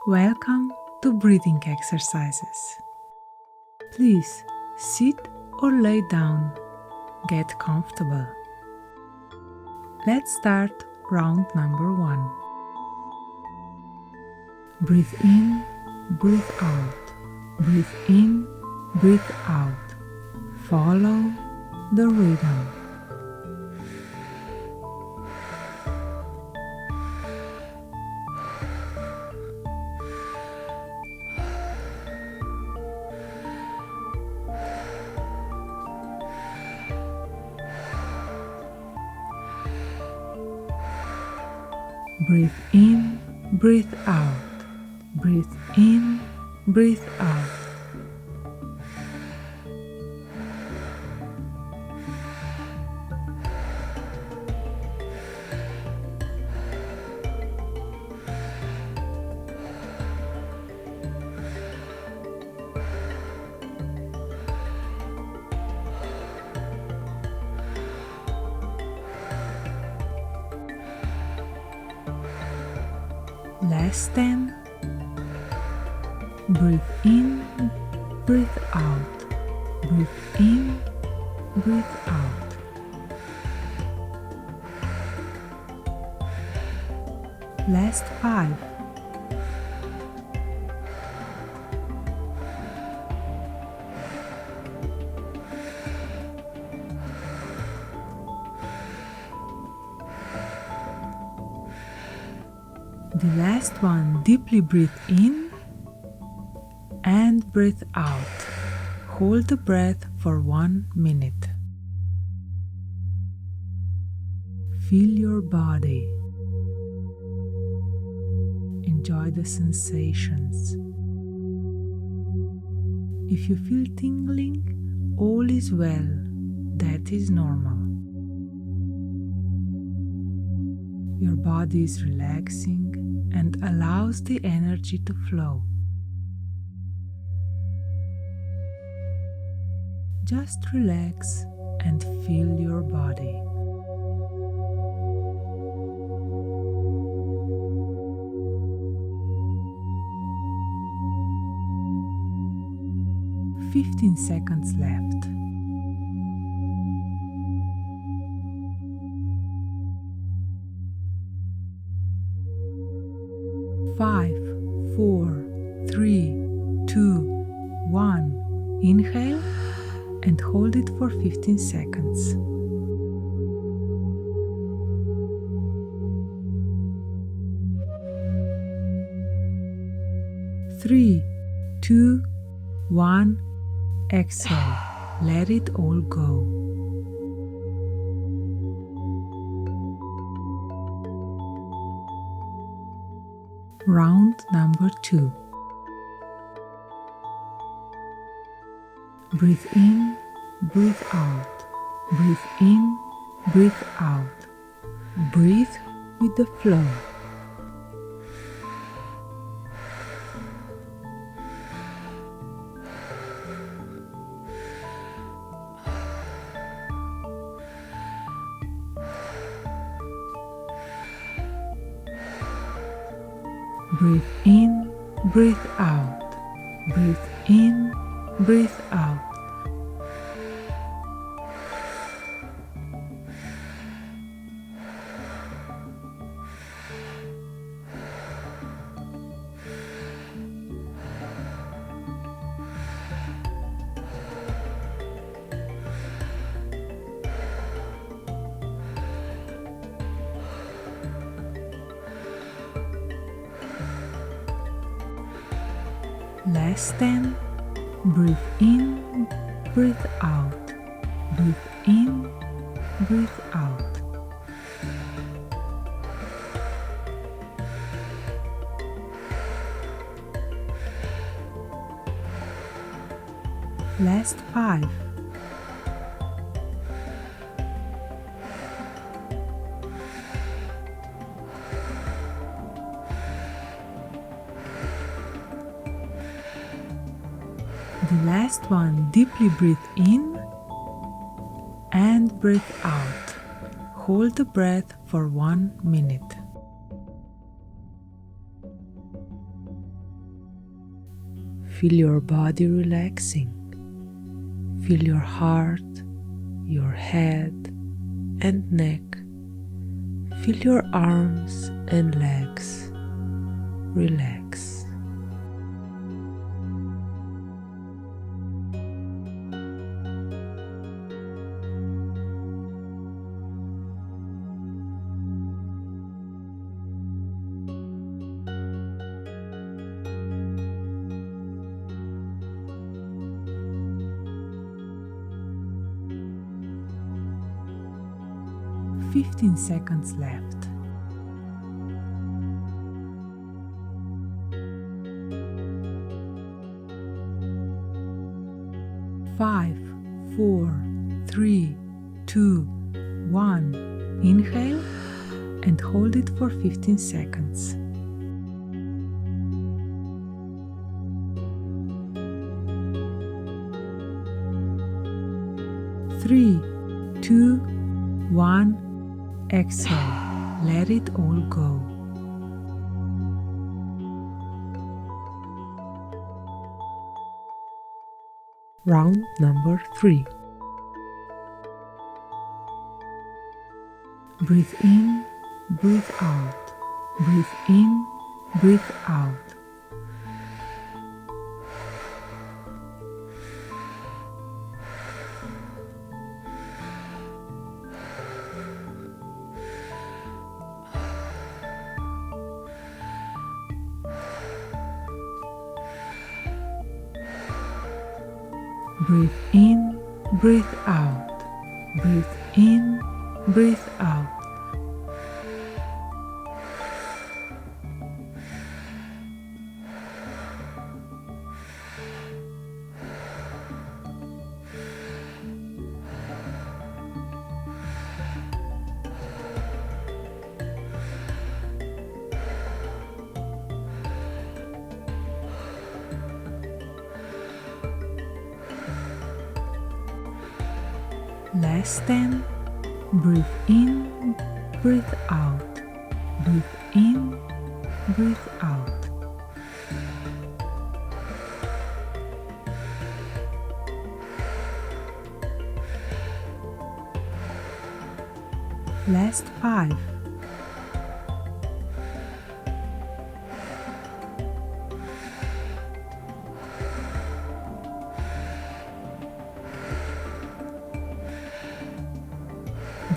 Welcome to breathing exercises. Please sit or lay down. Get comfortable. Let's start round number 1. Breathe in, breathe out. Breathe in, breathe out. Follow the rhythm. Breathe in, breathe out. Breathe in, breathe out. Last 10. Breathe in, breathe out. Breathe in, breathe out. Last 5. The last one, deeply breathe in and breathe out. Hold the breath for 1 minute. Feel your body. Enjoy the sensations. If you feel tingling, all is well. That is normal. Your body is relaxing and allows the energy to flow. Just relax and feel your body. "15 seconds left. Five, 4, 3, 2, 1. Inhale and hold it for 15 seconds. Three, 2, 1. Exhale. Let it all go. Round number 2. Breathe in, breathe out. Breathe in, breathe out. Breathe with the flow. Breathe in, breathe out. Breathe in, breathe out. Last 10. Breathe in, breathe out. Breathe in, breathe out. Last 5. The last one, deeply breathe in and breathe out. Hold the breath for 1 minute. Feel your body relaxing. Feel your heart, your head and neck. Feel your arms and legs. Relax. "15 seconds left. 5, 4, 3, 2, 1. Inhale and hold it for 15 seconds. Three, 2, 1. Exhale. Let it all go. Round number 3. Breathe in, breathe out. Breathe in, breathe out. Breathe in, breathe out. Breathe in, breathe out. Last 10. Breathe in, breathe out. Breathe in, breathe out. Last 5.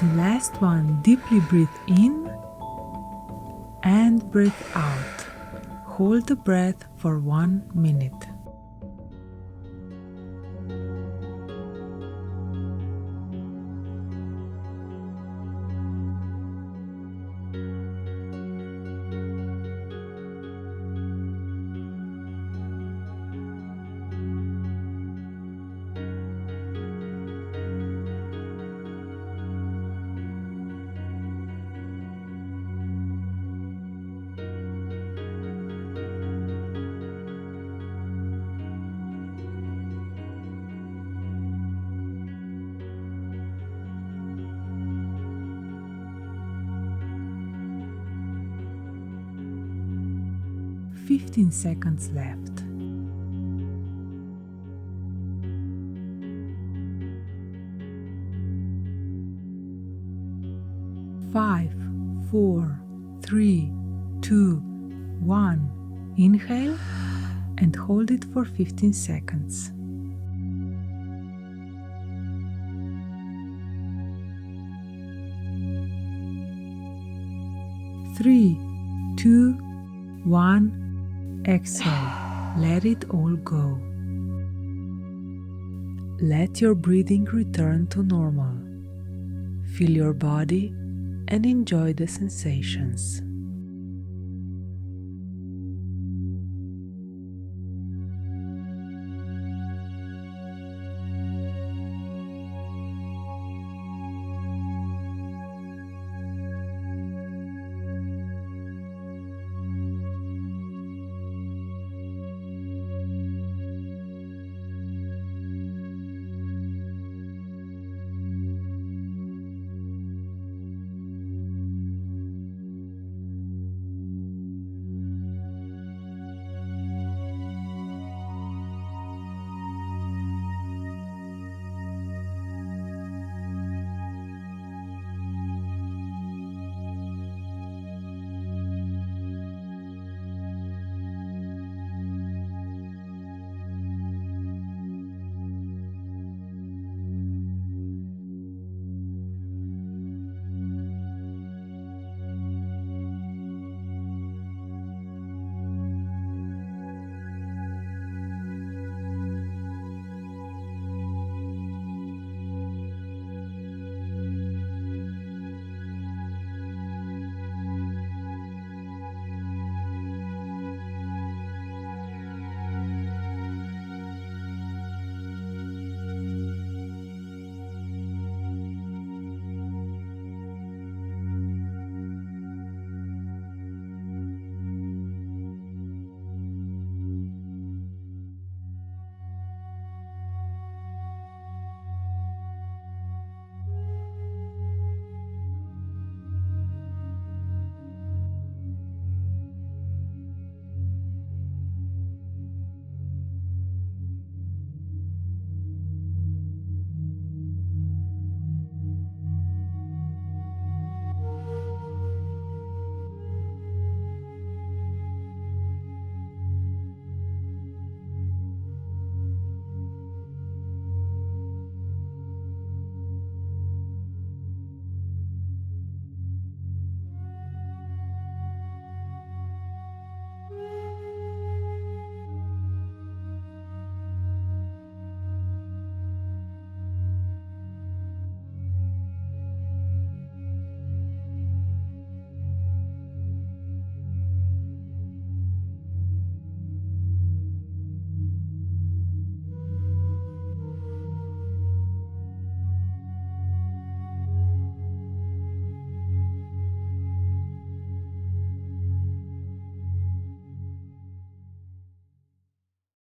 The last one, deeply breathe in and breathe out. Hold the breath for 1 minute. "15 seconds left. 5, 4, 3, 2, 1. Inhale and hold it for 15 seconds. Three, 2, 1. Exhale. Let it all go. Let your breathing return to normal. Feel your body and enjoy the sensations.